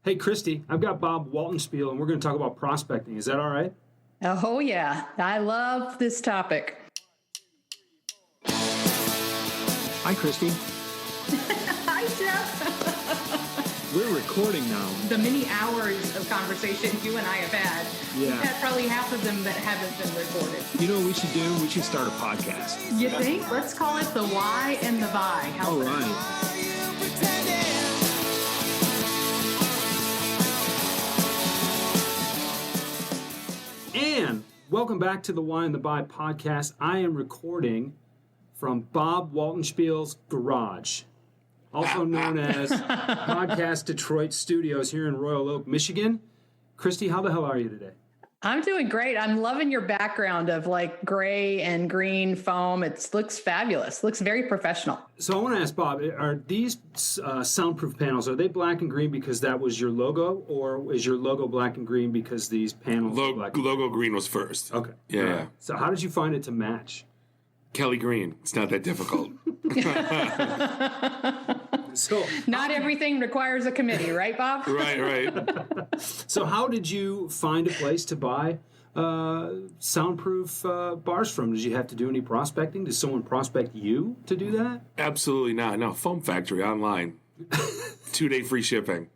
Hey, Christie, I've got Bob Waltenspiel, and we're going to talk about prospecting. Is that all right? Oh, yeah. I love this topic. Hi, Christie. Hi, Jeff. We're recording now. The many hours of conversation you and I have had, Yeah. we've had probably half of them that haven't been recorded. You know what we should do? We should start a podcast. You think? Let's call it the why and the buy. All right. And welcome back to the Why and the Buy podcast. I am recording from Bob Waltenspiel's garage, also known as Podcast Detroit Studios here in Royal Oak, Michigan. Christie, how the hell are you today? I'm doing great. I'm loving your background of like gray and green foam. It looks fabulous. Looks very professional. So I want to ask Bob, are these soundproof panels, are they black and green because that was your logo, or is your logo black and green because these panels are black and green? Logo green was first. Okay. Yeah. So how did you find it to match? Kelly Green. It's not that difficult. So Not everything requires a committee, right, Bob? Right. So how did you find a place to buy soundproof bars from? Did you have to do any prospecting? Did someone prospect you to do that? Absolutely not. No, Foam Factory online. 2-day free shipping.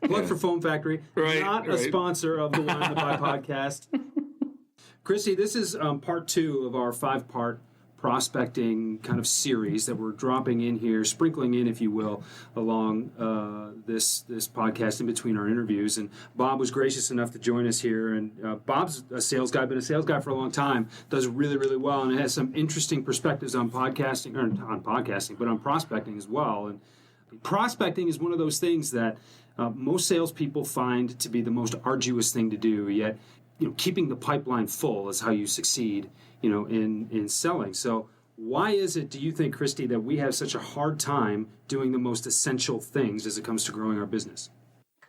Plug for Foam Factory. Not a sponsor of the Wine and the Buy podcast. Christie, this is part 2 of our 5-part prospecting kind of series that we're dropping in here, sprinkling in, if you will, along this podcast in between our interviews. And Bob was gracious enough to join us here. And Bob's a sales guy, been a sales guy for a long time, does really, really well, and has some interesting perspectives on podcasting, but on prospecting as well. And prospecting is one of those things that most salespeople find to be the most arduous thing to do, yet keeping the pipeline full is how you succeed in selling. So why is it, do you think, Christie, that we have such a hard time doing the most essential things as it comes to growing our business?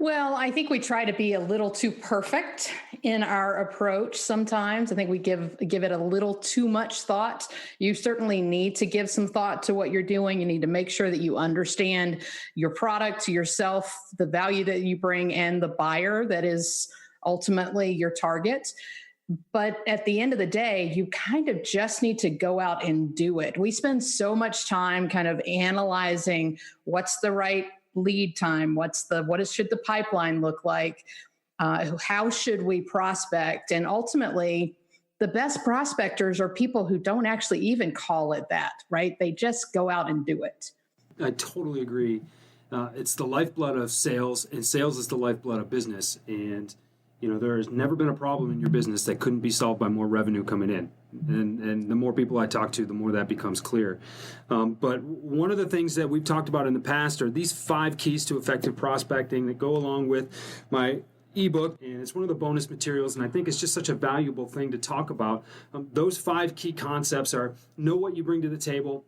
Well, I think we try to be a little too perfect in our approach sometimes. I think we give it a little too much thought. You certainly need to give some thought to what you're doing. You need to make sure that you understand your product, yourself, the value that you bring, and the buyer that is ultimately your target. But at the end of the day, you kind of just need to go out and do it. We spend so much time kind of analyzing what's the right lead time, should the pipeline look like, how should we prospect, and ultimately, the best prospectors are people who don't actually even call it that, right? They just go out and do it. I totally agree. It's the lifeblood of sales, and sales is the lifeblood of business. And there has never been a problem in your business that couldn't be solved by more revenue coming in. And the more people I talk to, the more that becomes clear. But one of the things that we've talked about in the past are these 5 keys to effective prospecting that go along with my ebook, and it's one of the bonus materials, and I think it's just such a valuable thing to talk about. Those 5 key concepts are: know what you bring to the table,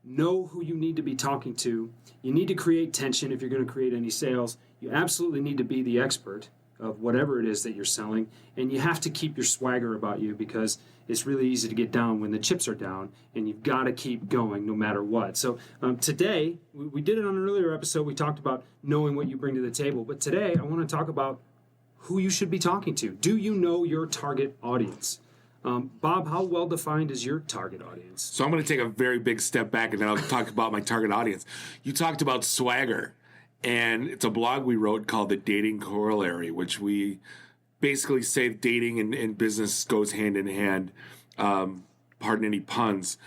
know who you need to be talking to, you need to create tension if you're going to create any sales, you absolutely need to be the expert of whatever it is that you're selling, and you have to keep your swagger about you, because it's really easy to get down when the chips are down, and you've got to keep going no matter what. So today, we did it on an earlier episode, we talked about knowing what you bring to the table, but today I want to talk about who you should be talking to. Do you know your target audience? Bob, how well defined is your target audience? So I'm going to take a very big step back, and then I'll talk about my target audience. You talked about swagger. And it's a blog we wrote called The Dating Corollary, which we basically say dating and business goes hand in hand. Pardon any puns.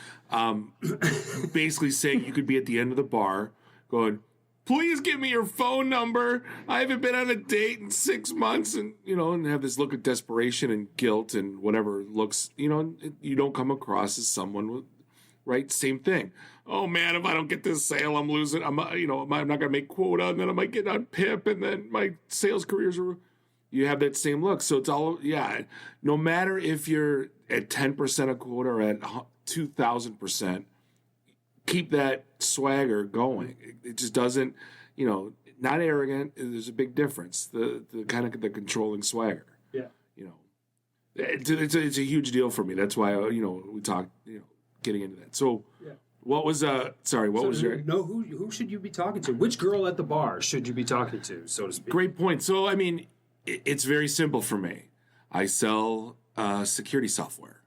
Basically saying you could be at the end of the bar going, please give me your phone number. I haven't been on a date in 6 months, and have this look of desperation and guilt and whatever looks, you don't come across as someone with, right? Same thing. Oh man, if I don't get this sale, I'm losing. I'm not going to make quota, and then I might get on PIP, and then my sales careers are. You have that same look. So it's all, no matter if you're at 10% of quota or at 2,000%, keep that swagger going. It just doesn't, not arrogant. There's a big difference. The kind of the controlling swagger. Yeah. It's a huge deal for me. That's why we talked. Getting into that. So, What was sorry? What was your? No, who should you be talking to? Which girl at the bar should you be talking to, so to speak? Great point. So I mean, it's very simple for me. I sell security software.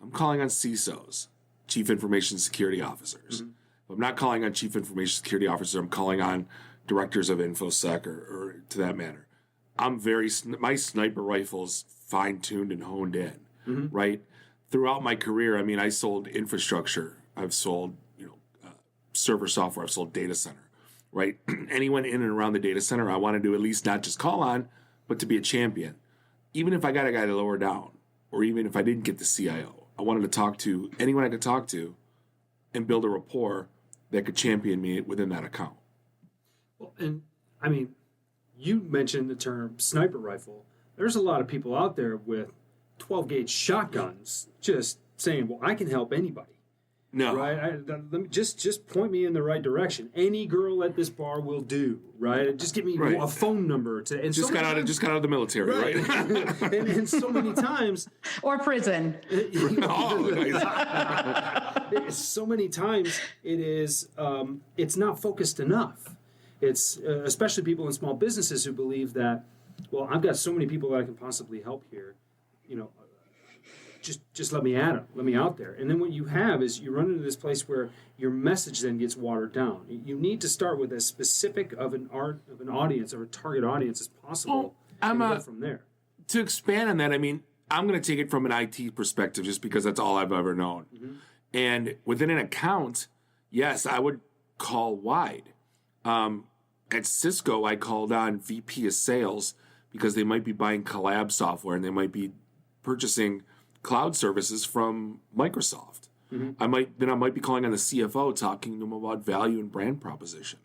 I'm calling on CISOs, Chief Information Security Officers. I'm not calling on Chief Information Security Officers. I'm calling on directors of InfoSec or to that matter. My sniper rifle's fine-tuned and honed in, right? Throughout my career, I mean, I sold infrastructure. I've sold, server software. I've sold data center, right? Anyone in and around the data center, I wanted to at least not just call on, but to be a champion. Even if I got a guy lower down, or even if I didn't get the CIO, I wanted to talk to anyone I could talk to and build a rapport that could champion me within that account. Well, and I mean, you mentioned the term sniper rifle. There's a lot of people out there with 12-gauge shotguns just saying, well, I can help anybody. No. Right? Let me just point me in the right direction. Any girl at this bar will do, right? Just give me a phone number to. And just got out of the military, right? and so many times, or prison. So many times it is. It's not focused enough. It's especially people in small businesses who believe that, well, I've got so many people that I can possibly help here. Just let me at them, let me out there. And then what you have is you run into this place where your message then gets watered down. You need to start with as specific of an audience or a target audience as possible, and go from there. To expand on that, I mean, I'm going to take it from an IT perspective, just because that's all I've ever known. And within an account, yes, I would call wide. At Cisco, I called on VP of sales because they might be buying collab software and they might be purchasing cloud services from Microsoft. I might be calling on the CFO, talking to them about value and brand proposition.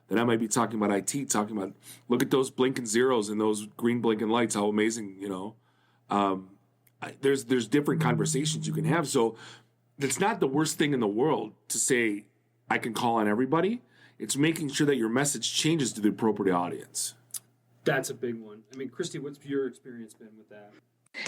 Then I might be talking about IT, talking about, look at those blinking zeros and those green blinking lights, how amazing, there's different conversations you can have. So it's not the worst thing in the world to say, I can call on everybody. It's making sure that your message changes to the appropriate audience. That's a big one. I mean, Christie, what's your experience been with that?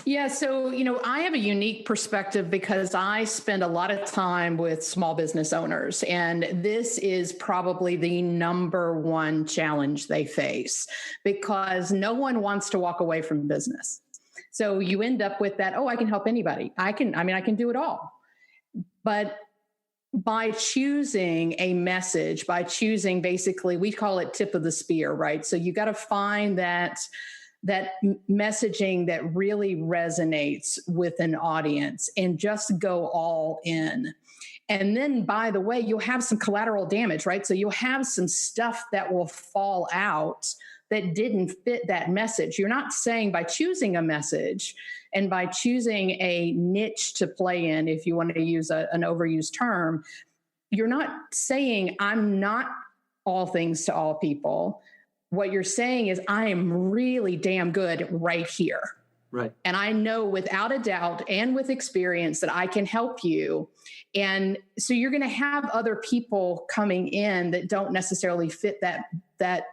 Yeah, so, I have a unique perspective because I spend a lot of time with small business owners, and this is probably the number one challenge they face because no one wants to walk away from business. So you end up with that, I can help anybody. I can do it all. But by choosing a message, by choosing basically, we call it tip of the spear, right? So you got to find that messaging that really resonates with an audience and just go all in. And then, by the way, you'll have some collateral damage, right? So you'll have some stuff that will fall out that didn't fit that message. You're not saying by choosing a message and by choosing a niche to play in, if you want to use an overused term, you're not saying I'm not all things to all people. What you're saying is I am really damn good right here. Right. And I know without a doubt and with experience that I can help you. And so you're going to have other people coming in that don't necessarily fit that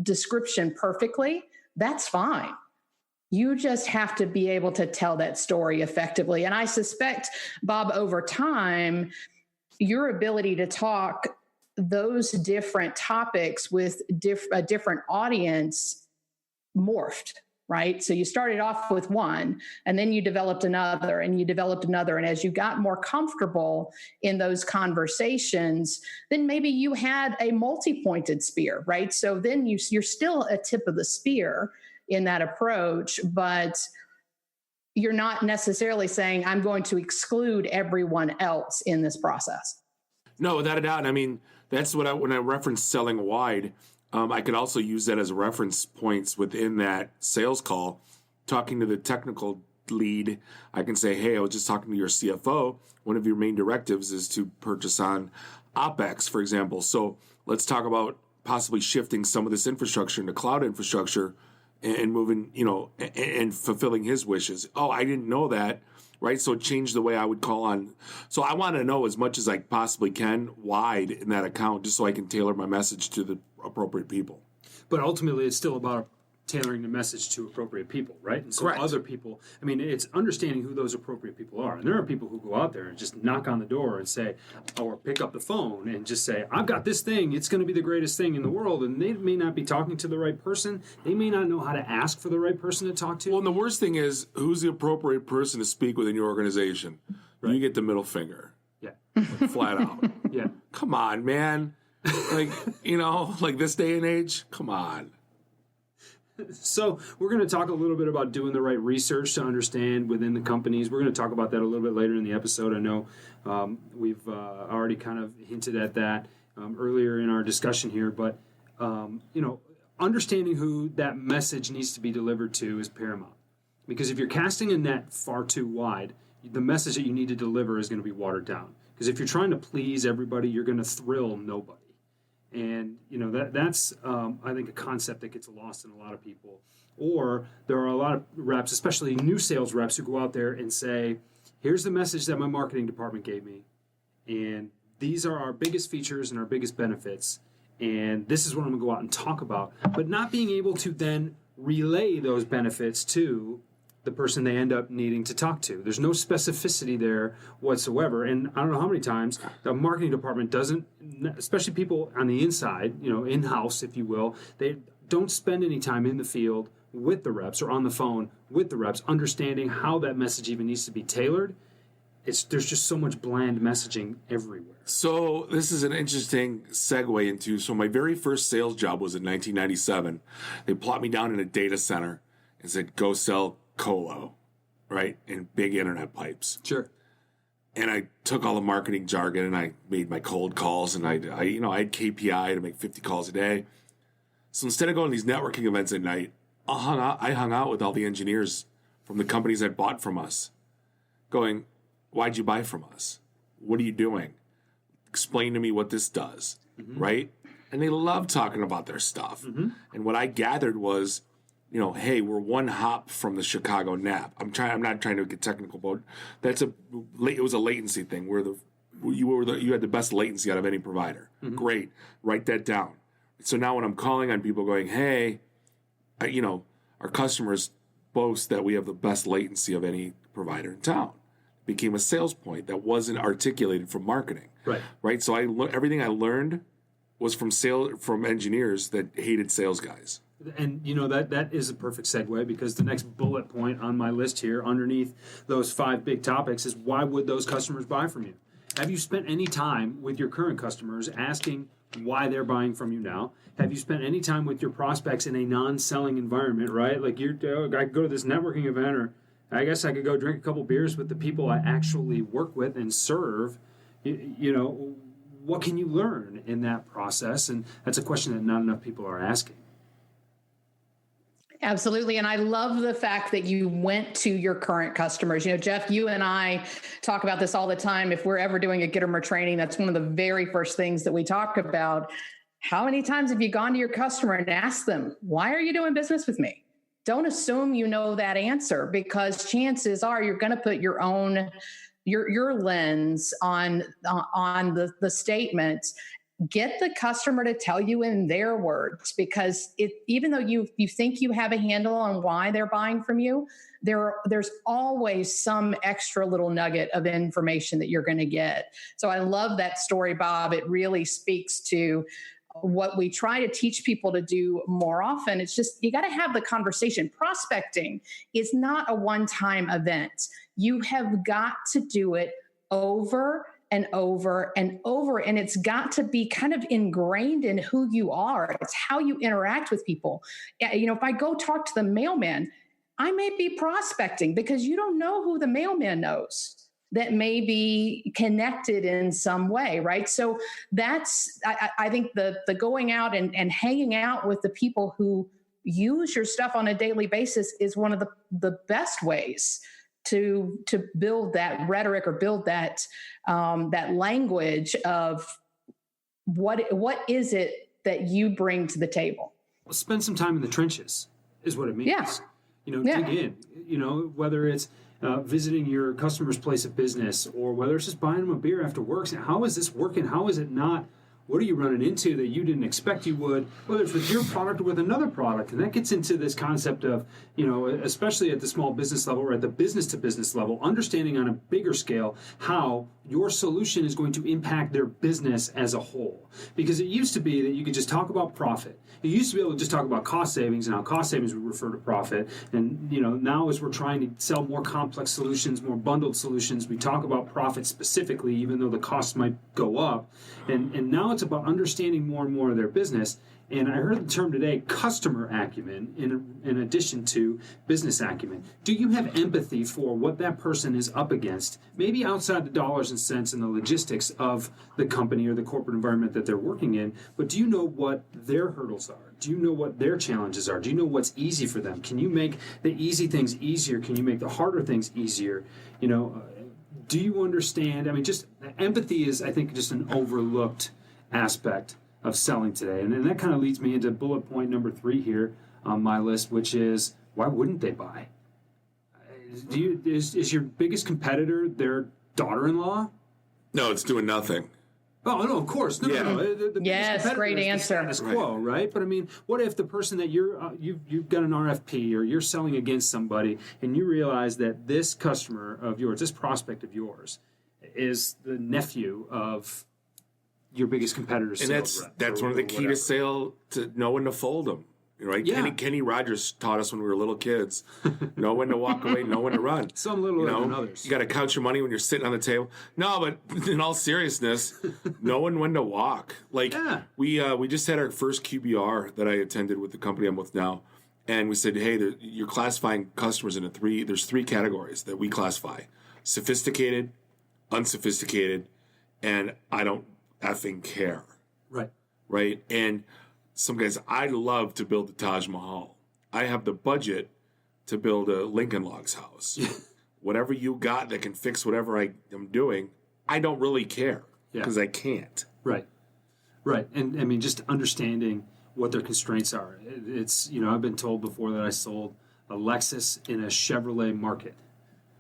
description perfectly. That's fine. You just have to be able to tell that story effectively. And I suspect, Bob, over time, your ability to talk those different topics with a different audience morphed, right? So you started off with one, and then you developed another, and you developed another. And as you got more comfortable in those conversations, then maybe you had a multi-pointed spear, right? So then you're still a tip of the spear in that approach, but you're not necessarily saying, I'm going to exclude everyone else in this process. No, without a doubt. I mean, that's what when I reference selling wide, I could also use that as reference points within that sales call. Talking to the technical lead, I can say, hey, I was just talking to your CFO. One of your main directives is to purchase on OpEx, for example. So let's talk about possibly shifting some of this infrastructure into cloud infrastructure and moving, and fulfilling his wishes. Oh, I didn't know that. Right. So change the way I would call on. So I want to know as much as I possibly can wide in that account, just so I can tailor my message to the appropriate people. But ultimately, it's still about tailoring the message to appropriate people, right? And so Correct. other people, I mean, it's understanding who those appropriate people are. And there are people who go out there and just knock on the door and say, or pick up the phone and just say, I've got this thing, it's going to be the greatest thing in the world. And they may not be talking to the right person. They may not know how to ask for the right person to talk to. Well, and the worst thing is, who's the appropriate person to speak within your organization? Right. You get the middle finger. Yeah. Flat out. Yeah. Come on, man. Like, like this day and age, come on. So we're going to talk a little bit about doing the right research to understand within the companies. We're going to talk about that a little bit later in the episode. I know we've already kind of hinted at that earlier in our discussion here, but understanding who that message needs to be delivered to is paramount. Because if you're casting a net far too wide, the message that you need to deliver is going to be watered down. Because if you're trying to please everybody, you're going to thrill nobody. And, that's, I think, a concept that gets lost in a lot of people. Or there are a lot of reps, especially new sales reps, who go out there and say, here's the message that my marketing department gave me. And these are our biggest features and our biggest benefits. And this is what I'm going to go out and talk about. But not being able to then relay those benefits to the person they end up needing to talk to. There's no specificity there whatsoever. And I don't know how many times the marketing department doesn't, especially people on the inside, in-house, if you will, they don't spend any time in the field with the reps or on the phone with the reps, understanding how that message even needs to be tailored. There's just so much bland messaging everywhere. So this is an interesting segue into, so my very first sales job was in 1997. They plopped me down in a data center and said, go sell colo, right, and big internet pipes. Sure. And I took all the marketing jargon and I made my cold calls, and I had KPI to make 50 calls a day. So instead of going to these networking events at night, I hung out with all the engineers from the companies that bought from us, going, why'd you buy from us? What are you doing? Explain to me what this does, right? And they love talking about their stuff. And what I gathered was, hey, we're one hop from the Chicago nap. I'm not trying to get technical, but it was a latency thing where you had the best latency out of any provider. Great, write that down. So now when I'm calling on people, going, hey, our customers boast that we have the best latency of any provider in town. It became a sales point that wasn't articulated from marketing. Right. So everything I learned was from engineers that hated sales guys. And that is a perfect segue, because the next bullet point on my list here underneath those 5 big topics is, why would those customers buy from you? Have you spent any time with your current customers asking why they're buying from you now? Have you spent any time with your prospects in a non-selling environment, right? Like I could go to this networking event, or I guess I could go drink a couple beers with the people I actually work with and serve. What can you learn in that process? And that's a question that not enough people are asking. Absolutely. And I love the fact that you went to your current customers. Jeff, you and I talk about this all the time. If we're ever doing a Gittimer training, that's one of the very first things that we talk about. How many times have you gone to your customer and asked them, why are you doing business with me? Don't assume you know that answer, because chances are you're going to put your own, your lens on the statement. Get the customer to tell you in their words, because even though you think you have a handle on why they're buying from you, there's always some extra little nugget of information that you're going to get. So I love that story, Bob. It really speaks to what we try to teach people to do more often. It's just, you got to have the conversation. Prospecting is not a one-time event. You have got to do it over and over and over. And it's got to be kind of ingrained in who you are. It's how you interact with people. If I go talk to the mailman, I may be prospecting, because you don't know who the mailman knows that may be connected in some way, right? So that's, I think the going out and hanging out with the people who use your stuff on a daily basis is one of the best ways to build that rhetoric, or build that language of what is it that you bring to the table. Well, spend some time in the trenches is what it means. Dig in. Whether it's visiting your customer's place of business, or whether it's just buying them a beer after work. Saying, how is this working? How is it not What are you running into that you didn't expect you would, whether it's with your product or with another product? And that gets into this concept of, especially at the small business level or at the business to business level, understanding on a bigger scale how your solution is going to impact their business as a whole. Because it used to be that you could just talk about profit. You used to be able to just talk about cost savings, and how cost savings would refer to profit. And now as we're trying to sell more complex solutions, more bundled solutions, we talk about profit specifically, even though the costs might go up. And now it's about understanding more and more of their business. And I heard the term today, customer acumen, in addition to business acumen. Do you have empathy for what that person is up against, maybe outside the dollars and cents and the logistics of the company or the corporate environment that they're working in, but do you know what their hurdles are? Do you know what their challenges are? Do you know what's easy for them? Can you make the easy things easier? Can you make the harder things easier? Do you understand? I mean, just empathy is, I think, just an overlooked aspect of selling today. And then that kind of leads me into bullet point number 3 here on my list, which is, why wouldn't they buy? Is your biggest competitor their daughter-in-law? No, it's doing nothing. Oh, no, of course. No. The yes, great answer. Status quo, right? But I mean, what if the person that you've got an RFP or you're selling against somebody and you realize that this customer of yours, this prospect of yours, is the nephew of your biggest competitor's sales rep? That's one of the key to sale, to know when to fold them. Right? Yeah. Kenny Rogers taught us when we were little kids. Know when to walk away, know when to run. Some little than others. You got to count your money when you're sitting on the table. No, but in all seriousness, knowing when to walk. Like, we just had our first QBR that I attended with the company I'm with now. And we said, hey, you're classifying customers into there's 3 categories that we classify. Sophisticated, unsophisticated, and I don't effing care. Right? And some guys, I love to build the Taj Mahal. I have the budget to build a Lincoln Logs house. Whatever you got that can fix whatever I am doing, I don't really care because I can't. Right. And I mean, just understanding what their constraints are. It's, I've been told before that I sold a Lexus in a Chevrolet market.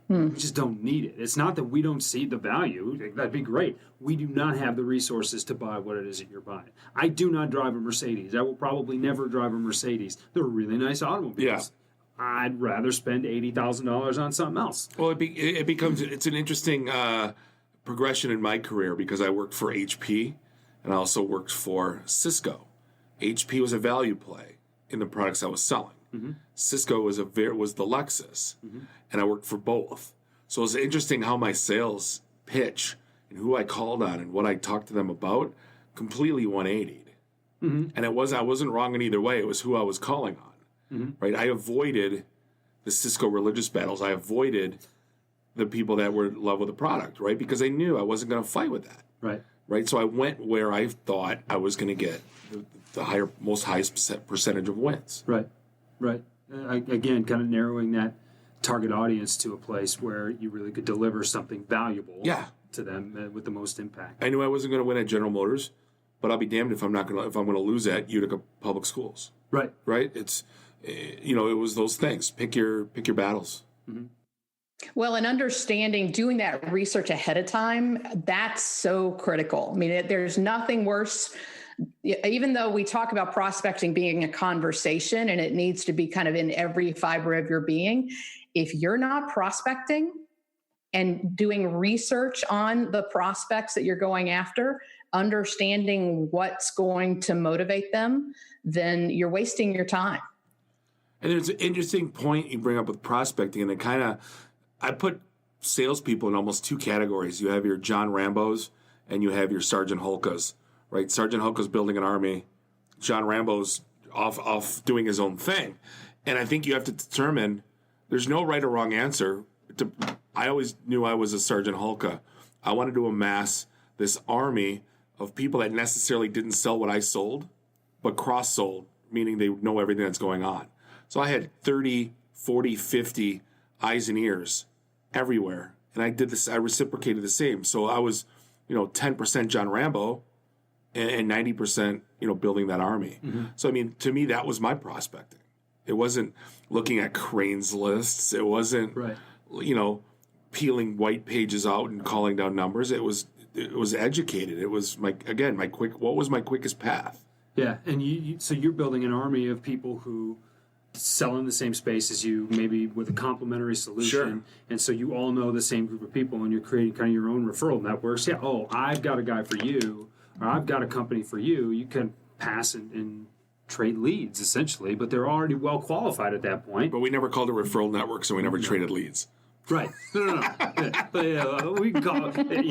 We just don't need it. It's not that we don't see the value. That'd be great. We do not have the resources to buy what it is that you're buying. I do not drive a Mercedes. I will probably never drive a Mercedes. They're really nice automobiles. Yeah. I'd rather spend $80,000 on something else. Well, it's an interesting progression in my career because I worked for HP and I also worked for Cisco. HP was a value play in the products I was selling. Mm-hmm. Cisco was the Lexus, and I worked for both. So it's interesting how my sales pitch and who I called on and what I talked to them about completely 180'd. And I wasn't wrong in either way. It was who I was calling on, right? I avoided the Cisco religious battles. I avoided the people that were in love with the product, right? Because I knew I wasn't going to fight with that, right? So I went where I thought I was going to get the highest percentage of wins, right. Again, kind of narrowing that target audience to a place where you really could deliver something valuable to them with the most impact. I knew I wasn't going to win at General Motors, but I'll be damned if I'm going to lose at Utica Public Schools. Right. It's it was those things. Pick your battles. Well, and understanding, doing that research ahead of time, that's so critical. I mean, there's nothing worse. Even though we talk about prospecting being a conversation and it needs to be kind of in every fiber of your being, if you're not prospecting and doing research on the prospects that you're going after, understanding what's going to motivate them, then you're wasting your time. And there's an interesting point you bring up with prospecting, and I put salespeople in almost 2 categories. You have your John Rambos and you have your Sergeant Holkas. Right, Sergeant Hulka's building an army. John Rambo's off doing his own thing, and I think you have to determine. There's no right or wrong answer. I always knew I was a Sergeant Hulka. I wanted to amass this army of people that necessarily didn't sell what I sold, but cross-sold, meaning they know everything that's going on. So I had 30, 40, 50 eyes and ears everywhere, and I did this. I reciprocated the same. So I was, 10% John Rambo. And 90%, building that army. So, I mean, to me, that was my prospecting. It wasn't looking at Crane's lists. It wasn't, peeling white pages out and calling down numbers. It was it was educated. It was what was my quickest path? Yeah, and so you're building an army of people who sell in the same space as you, maybe with a complementary solution. Sure. And so you all know the same group of people, and you're creating kind of your own referral networks. Yeah, oh, I've got a guy for you, or I've got a company for you. You can pass and trade leads, essentially, but they're already well qualified at that point. But we never called it a referral network, so we never traded leads. Right. No. We can call it,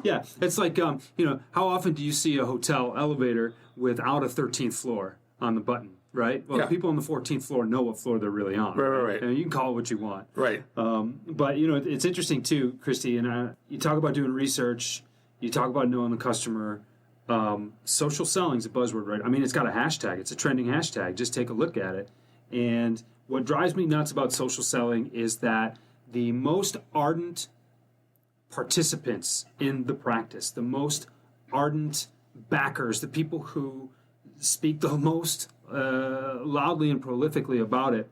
yeah. It's like, how often do you see a hotel elevator without a 13th floor on the button, right? Well, Yeah. people on the 14th floor know what floor they're really on. Right. And you can call it what you want. Right. But, it's interesting, too, Christy, and you talk about doing research, you talk about knowing the customer. Social selling is a buzzword, right? I mean, it's got a hashtag. It's a trending hashtag. Just take a look at it. And what drives me nuts about social selling is that the most ardent participants in the practice, the most ardent backers, the people who speak the most loudly and prolifically about it,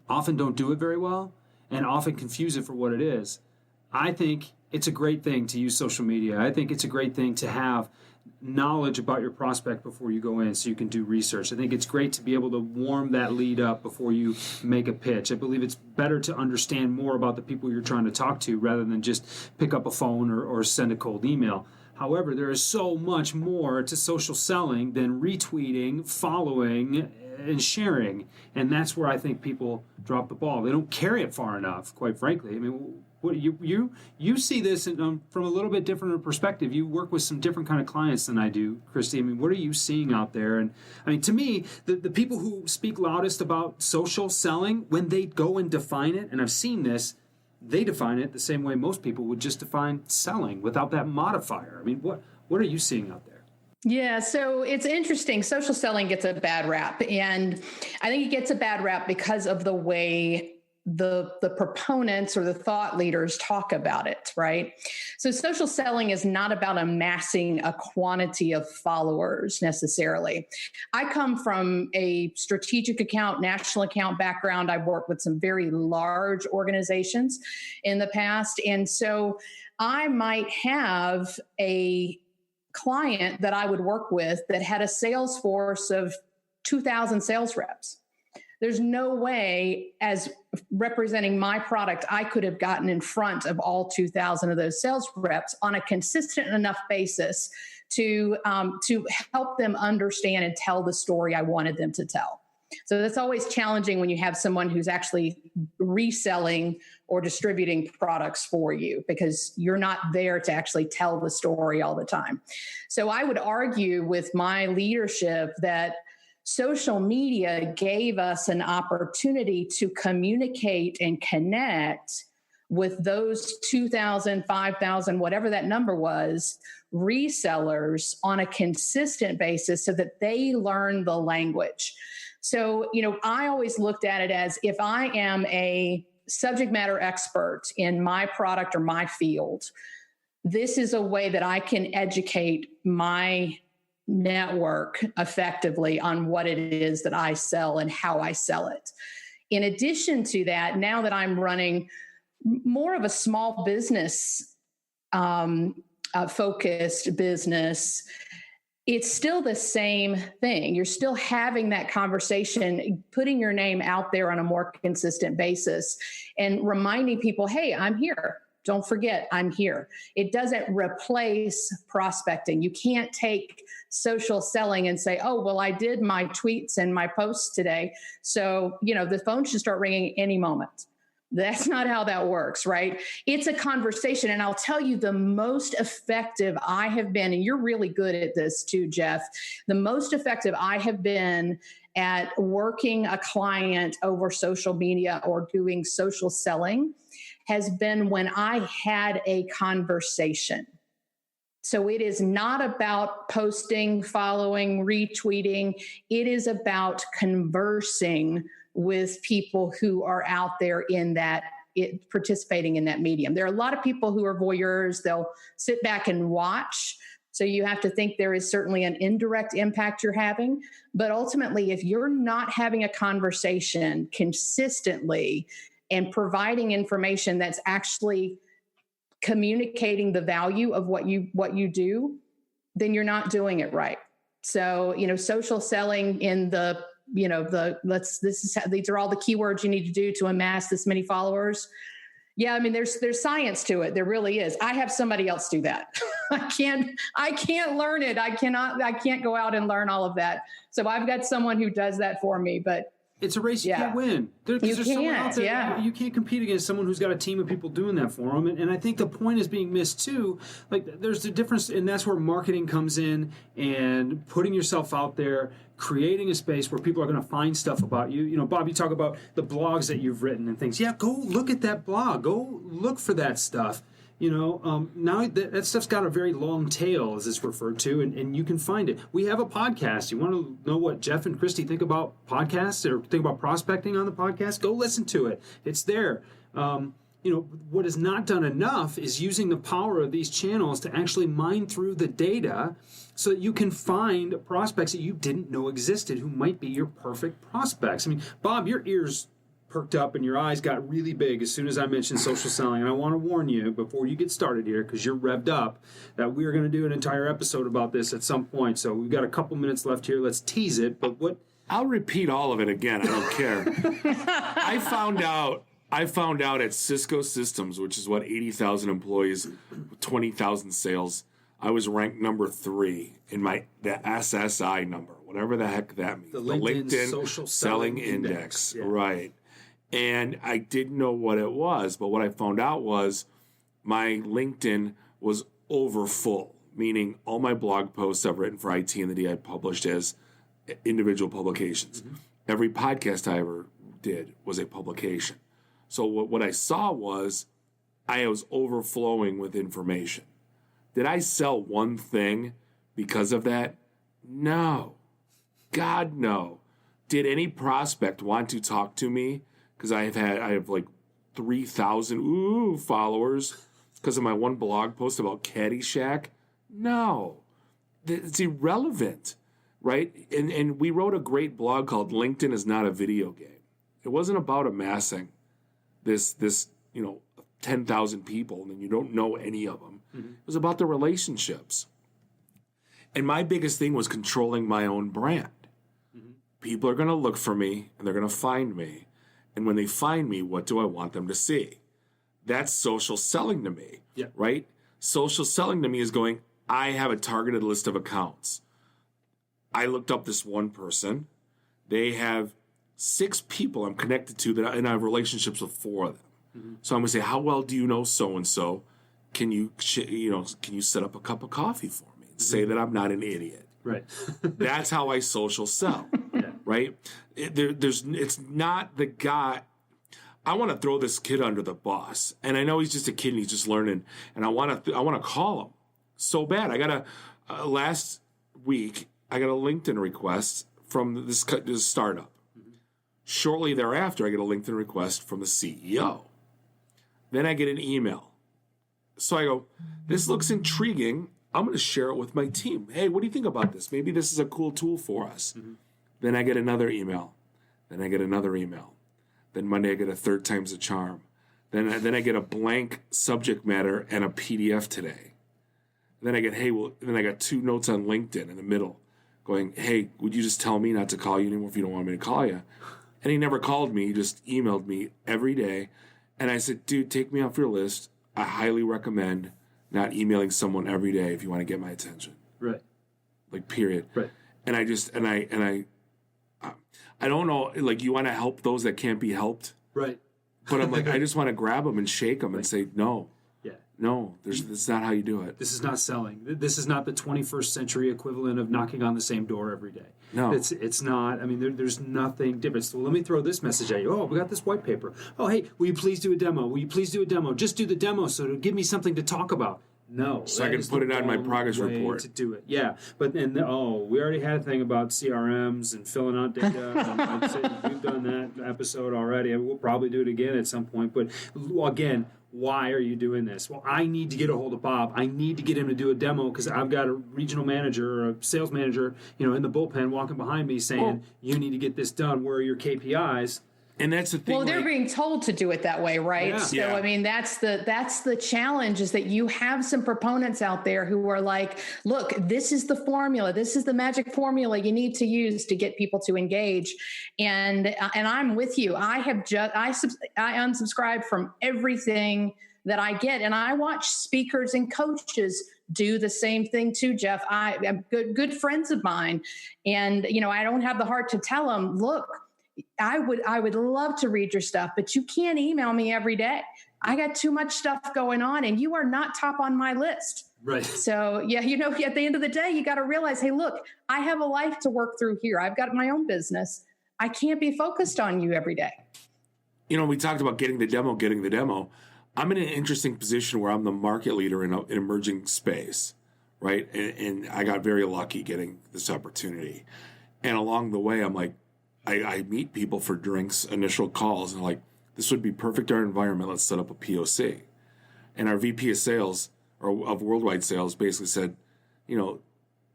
often don't do it very well and often confuse it for what it is. I think it's a great thing to use social media. I think it's a great thing to have knowledge about your prospect before you go in so you can do research. I think it's great to be able to warm that lead up before you make a pitch. I believe it's better to understand more about the people you're trying to talk to rather than just pick up a phone or send a cold email. However, there is so much more to social selling than retweeting, following, and sharing. And that's where I think people drop the ball. They don't carry it far enough, quite frankly. I mean, what you see this from a little bit different perspective. You work with some different kind of clients than I do, Christy. I mean, what are you seeing out there? And I mean, to me, the people who speak loudest about social selling, when they go and define it, and I've seen this, they define it the same way most people would just define selling without that modifier. I mean, what are you seeing out there? Yeah, so it's interesting. Social selling gets a bad rap, and I think it gets a bad rap because of the way the proponents or the thought leaders talk about it, right? So social selling is not about amassing a quantity of followers necessarily. I come from a strategic account, national account background. I've worked with some very large organizations in the past. And so I might have a client that I would work with that had a sales force of 2,000 sales reps. There's no way, as representing my product, I could have gotten in front of all 2,000 of those sales reps on a consistent enough basis to help them understand and tell the story I wanted them to tell. So that's always challenging when you have someone who's actually reselling or distributing products for you, because you're not there to actually tell the story all the time. So I would argue with my leadership that social media gave us an opportunity to communicate and connect with those 2,000, 5,000, whatever that number was, resellers on a consistent basis so that they learn the language. So, I always looked at it as, if I am a subject matter expert in my product or my field, this is a way that I can educate my network effectively on what it is that I sell and how I sell it. In addition to that, now that I'm running more of a small business focused business, it's still the same thing. You're still having that conversation, putting your name out there on a more consistent basis and reminding people, hey, I'm here. Don't forget, I'm here. It doesn't replace prospecting. You can't take social selling and say, oh, well, I did my tweets and my posts today, so, the phone should start ringing any moment. That's not how that works, right? It's a conversation. And I'll tell you, the most effective I have been, and you're really good at this too, Jeff, the most effective I have been at working a client over social media or doing social selling has been when I had a conversation. So it is not about posting, following, retweeting. It is about conversing with people who are out there in that, participating in that medium. There are a lot of people who are voyeurs. They'll sit back and watch. So you have to think there is certainly an indirect impact you're having. But ultimately, if you're not having a conversation consistently and providing information that's actually communicating the value of what you do, then you're not doing it right. So, social selling in the, these are all the keywords you need to do to amass this many followers. Yeah, I mean, there's science to it. There really is. I have somebody else do that. I can't learn it. I can't go out and learn all of that. So I've got someone who does that for me, but it's a race you can't win. There's someone out there. You can't compete against someone who's got a team of people doing that for them. And I think the point is being missed too. Like, there's a difference, and that's where marketing comes in, and putting yourself out there, creating a space where people are going to find stuff about you. Bob, you talk about the blogs that you've written and things. Yeah, go look at that blog. Go look for that stuff. Now that stuff's got a very long tail, as it's referred to, and you can find it. We have a podcast. You want to know what Jeff and Christy think about podcasts or think about prospecting on the podcast? Go listen to it. It's there. What is not done enough is using the power of these channels to actually mine through the data so that you can find prospects that you didn't know existed who might be your perfect prospects. I mean, Bob, your ears perked up and your eyes got really big as soon as I mentioned social selling. And I want to warn you before you get started here, because you're revved up, that we are going to do an entire episode about this at some point. So we've got a couple minutes left here. Let's tease it. But I'll repeat all of it again. I don't care. I found out at Cisco Systems, which is 80,000 employees, 20,000 sales. I was ranked number 3 in the SSI number, whatever the heck that means. The LinkedIn Social Selling Index. Yeah. Right. And I didn't know what it was, but what I found out was my LinkedIn was over full, meaning all my blog posts I've written for IT and the D I published as individual publications. Mm-hmm. Every podcast I ever did was a publication. So what I saw was I was overflowing with information. Did I sell one thing because of that? No. God, no. Did any prospect want to talk to me? Because I have like 3,000 followers because of my one blog post about Caddyshack? No. It's irrelevant, right? And we wrote a great blog called LinkedIn is Not a Video Game. It wasn't about amassing this 10,000 people and then you don't know any of them. Mm-hmm. It was about the relationships. And my biggest thing was controlling my own brand. Mm-hmm. People are going to look for me and they're going to find me. And when they find me, what do I want them to see? That's social selling to me, right? Social selling to me is going, I have a targeted list of accounts. I looked up this one person. They have 6 people I'm connected to and I have relationships with 4 of them. Mm-hmm. So I'm going to say, how well do you know so-and-so? Can you set up a cup of coffee for me? Mm-hmm. Say that I'm not an idiot. Right. That's how I social sell. Right? It's not the guy. I want to throw this kid under the bus, and I know he's just a kid and he's just learning. And I want to call him so bad. I got last week I got a LinkedIn request from this startup. Mm-hmm. Shortly thereafter, I get a LinkedIn request from the CEO. Then I get an email. So I go, this looks intriguing. I'm going to share it with my team. Hey, what do you think about this? Maybe this is a cool tool for us. Mm-hmm. Then I get another email. Then I get another email. Then Monday I get a third time's a charm. Then I get a blank subject matter and a PDF today. Then I get, then I got 2 notes on LinkedIn in the middle going, hey, would you just tell me not to call you anymore if you don't want me to call you? And he never called me. He just emailed me every day. And I said, dude, take me off your list. I highly recommend not emailing someone every day if you want to get my attention. Right. Like, period. Right. And I don't know, like, you want to help those that can't be helped. Right. But I'm like, I just want to grab them and shake them and say, no. Yeah. No, that's not how you do it. This is not selling. This is not the 21st century equivalent of knocking on the same door every day. No. It's not. I mean, there's nothing different. So let me throw this message at you. Oh, we got this white paper. Oh, hey, will you please do a demo? Will you please do a demo? Just do the demo so it'll give me something to talk about. No. So I can put it on my progress report. To do it. Yeah. But then, we already had a thing about CRMs and filling out data. We've done that episode already. We'll probably do it again at some point. But again, why are you doing this? Well, I need to get a hold of Bob. I need to get him to do a demo because I've got a regional manager or a sales manager, in the bullpen walking behind me saying, you need to get this done. Where are your KPIs? And that's the thing. Well, they're being told to do it that way, right? Yeah. So, Yeah. I mean, that's the challenge, is that you have some proponents out there who are like, look, this is the formula. This is the magic formula you need to use to get people to engage. And I'm with you. I unsubscribe from everything that I get. And I watch speakers and coaches do the same thing too, Jeff. I am good friends of mine. And, I don't have the heart to tell them, look, I would love to read your stuff, but you can't email me every day. I got too much stuff going on and you are not top on my list. Right. So yeah, at the end of the day, you got to realize, hey, look, I have a life to work through here. I've got my own business. I can't be focused on you every day. We talked about getting the demo. I'm in an interesting position where I'm the market leader in an emerging space, right? And I got very lucky getting this opportunity. And along the way, I'm like, I meet people for drinks, initial calls, and like, this would be perfect our environment. Let's set up a POC. And our VP of sales, or of worldwide sales, basically said, he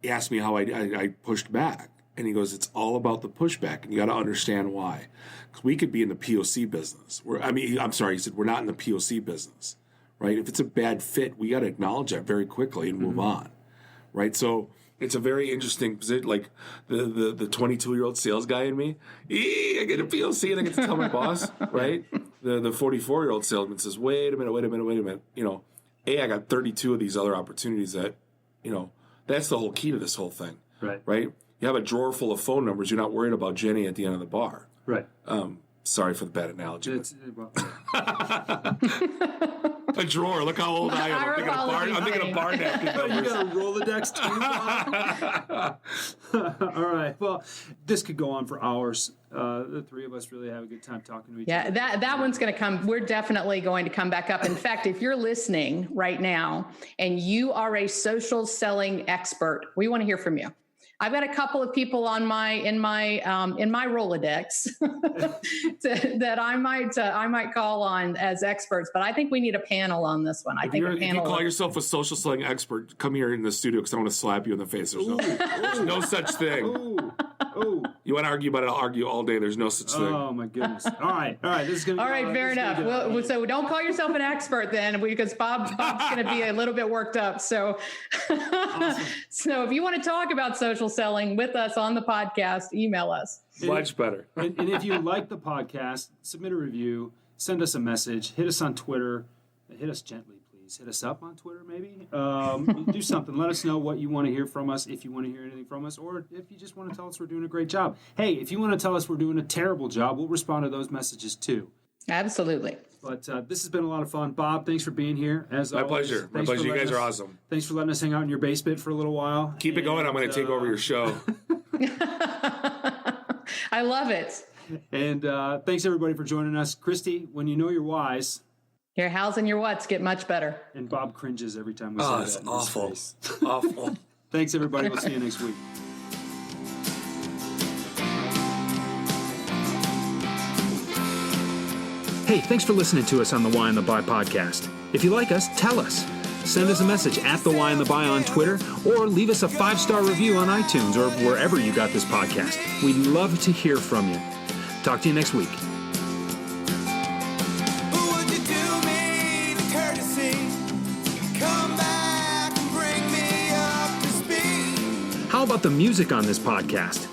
asked me how I pushed back. And he goes, it's all about the pushback, and you got to understand why. Because we could be in the POC business. He said, we're not in the POC business, right? If it's a bad fit, we got to acknowledge that very quickly and move on, right? So it's a very interesting position. Like the 22-year-old sales guy in me, I get a POC and I get to tell my boss, right? The 44-year-old salesman says, wait a minute. I got 32 of these other opportunities that, that's the whole key to this whole thing, right? You have a drawer full of phone numbers. You're not worried about Jenny at the end of the bar. Right. Sorry for the bad analogy. Well, a drawer. Look how old I am. I'm thinking of bar napkin you numbers. got a Rolodex too, Bob? All right. Well, this could go on for hours. The three of us really have a good time talking to each other. Yeah, that one's going to come. We're definitely going to come back up. In fact, if you're listening right now and you are a social selling expert, we want to hear from you. I've got a couple of people in my Rolodex that I might call on as experts, but I think we need a panel on this one. If you call yourself a social selling expert, come here in the studio because I want to slap you in the face. There's no such thing. Ooh. You want to argue about it? I'll argue all day. There's no such thing. Oh my goodness! All right. This is gonna. All right, fair enough. Well, so don't call yourself an expert then, because Bob's going to be a little bit worked up. So, Awesome. So if you want to talk about social selling with us on the podcast, email us. Much better. And if you like the podcast, submit a review, send us a message, hit us on Twitter, hit us gently, please. Hit us up on Twitter, maybe. Do something. Let us know what you want to hear from us, if you want to hear anything from us, or if you just want to tell us we're doing a great job. Hey, if you want to tell us we're doing a terrible job, we'll respond to those messages too. Absolutely. But this has been a lot of fun. Bob, thanks for being here. My pleasure. My pleasure. You guys are awesome. Thanks for letting us hang out in your basement for a little while. Keep it going. I'm going to take over your show. I love it. And thanks, everybody, for joining us. Christy, when you know your whys. Your hows and your whats get much better. And Bob cringes every time we say that. It's awful. Awful. Thanks, everybody. We'll see you next week. Hey, thanks for listening to us on the Why and the Buy podcast. If you like us, tell us. Send us a message at the Why and the Buy on Twitter, or leave us a 5-star review on iTunes or wherever you got this podcast. We'd love to hear from you. Talk to you next week. How about the music on this podcast?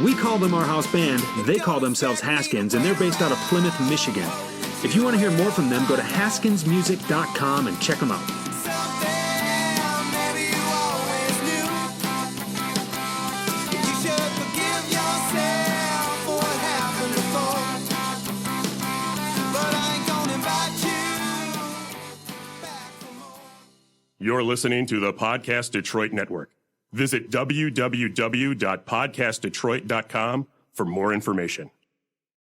We call them our house band, they call themselves Haskins, and they're based out of Plymouth, Michigan. If you want to hear more from them, go to haskinsmusic.com and check them out. You're listening to the Podcast Detroit Network. Visit www.podcastdetroit.com for more information.